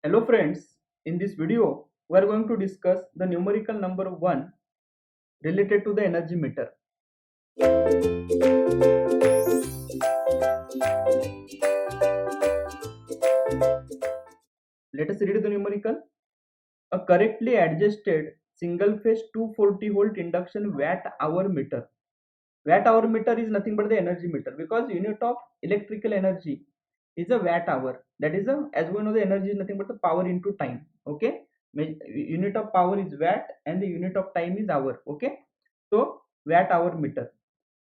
Hello friends, in this video we are going to discuss the numerical number 1 related to the energy meter. Let us read the numerical. A correctly adjusted single phase 240 volt induction watt hour meter. Watt hour meter is nothing but the energy meter because unit of electrical energy is a watt hour. That is as we know, the energy is nothing but the power into time. Okay, unit of power is watt and the unit of time is hour. Okay, so watt hour meter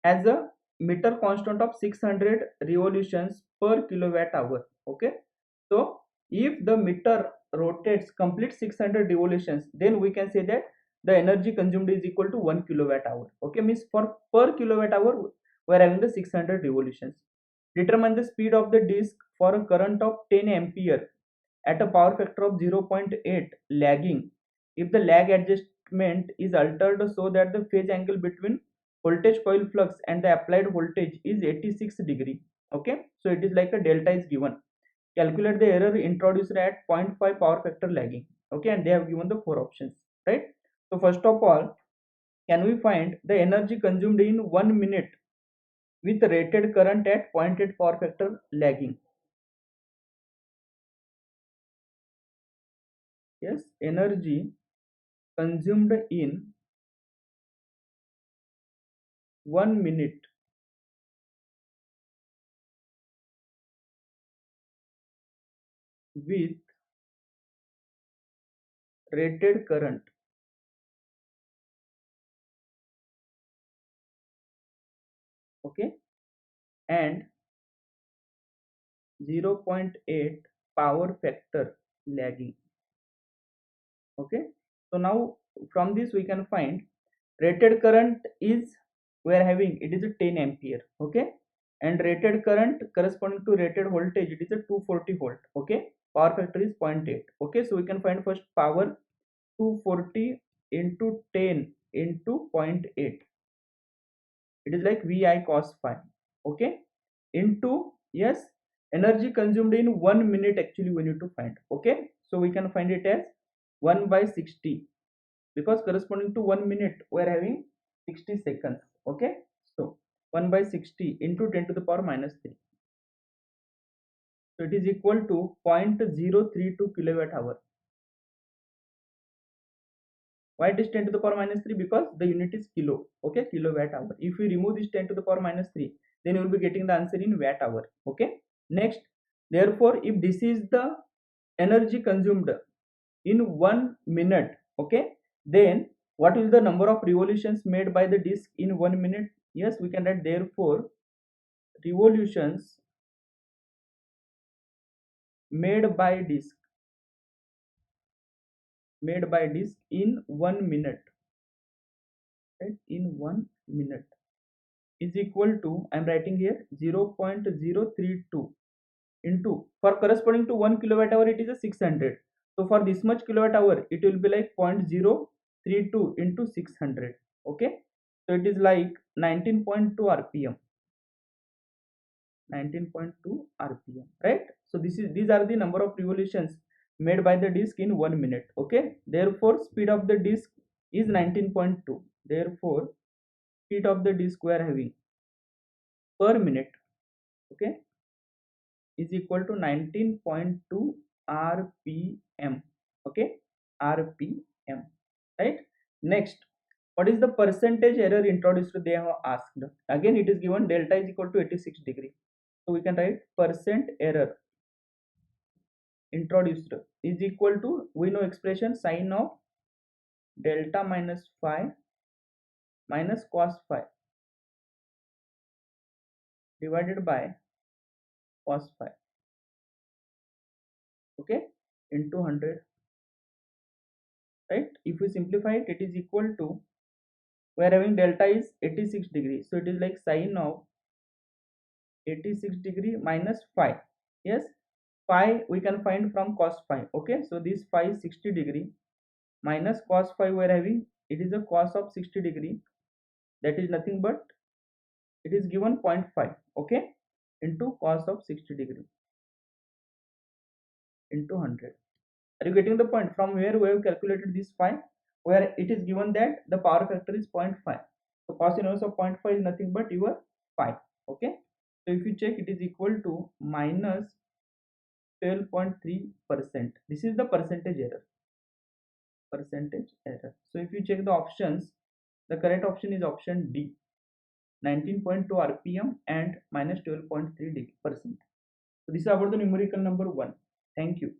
has a meter constant of 600 revolutions per kilowatt hour. Okay, so if the meter rotates complete 600 revolutions, then we can say that the energy consumed is equal to 1 kilowatt hour. Okay, means for per kilowatt hour we are having the 600 revolutions. Determine the speed of the disk for a current of 10 ampere at a power factor of 0.8 lagging if the lag adjustment is altered so that the phase angle between voltage coil flux and the applied voltage is 86 degree. Okay, so it is like a delta is given. Calculate the error introduced at 0.5 power factor lagging. Okay, and they have given the four options, right? So first of all, can we find the energy consumed in 1 minute with rated current at 0.8 power factor lagging? Yes, energy consumed in 1 minute with rated current, okay, and 0.8 power factor lagging. Okay, so now from this we can find rated current is, we are having, it is a 10 ampere. Okay, and rated current corresponding to rated voltage, it is a 240 volt. Okay, power factor is 0.8. Okay, so we can find first power 240 into 10 into 0.8, it is like vi cos phi. Okay, into, yes, energy consumed in 1 minute actually we need to find. Okay, so we can find it as 1 by 60 because corresponding to 1 minute we are having 60 seconds. Okay, so 1 by 60 into 10 to the power minus 3, so it is equal to 0.032 kilowatt hour. Why it is 10 to the power minus 3? Because the unit is kilo. Okay, kilowatt hour. If we remove this 10 to the power minus 3, then you will be getting the answer in watt hour. Okay, next, therefore if this is the energy consumed in 1 minute, okay, then what is the number of revolutions made by the disk in 1 minute? Yes, we can write therefore revolutions made by disk in 1 minute, right, in 1 minute is equal to, I am writing here, 0.032 into, for corresponding to 1 kilowatt hour it is a 600, so for this much kilowatt hour it will be like 0.032 into 600. Okay, so it is like 19.2 rpm, 19.2 rpm, right? So these are the number of revolutions made by the disk in 1 minute. Okay, therefore speed of the disk is 19.2. Therefore speed of the disk we are having per minute, okay, is equal to 19.2 rpm. Okay, rpm, right? Next, what is the percentage error introduced? They have asked. Again it is given delta is equal to 86 degree, so we can write percent error introduced is equal to, we know expression, sine of delta minus phi minus cos phi divided by cos phi. Okay, into 100, right? If we simplify it, it is equal to, we are having delta is 86 degree, so it is like sine of 86 degree minus phi. Yes, phi we can find from cos phi. Okay, so this phi is 60 degree minus cos phi we are having, it is a cos of 60 degree, that is nothing but, it is given 0.5. Okay, into cos of 60 degree into 100. Are you getting the point? From where we have calculated this phi, where it is given that the power factor is 0.5. So cos inverse of 0.5 is nothing but your phi. Okay. So if you check, it is equal to minus 12.3%. This is the percentage error. So if you check the options, the correct option is option D, 19.2 rpm and minus 12.3%. So this is about the numerical number 1. Thank you.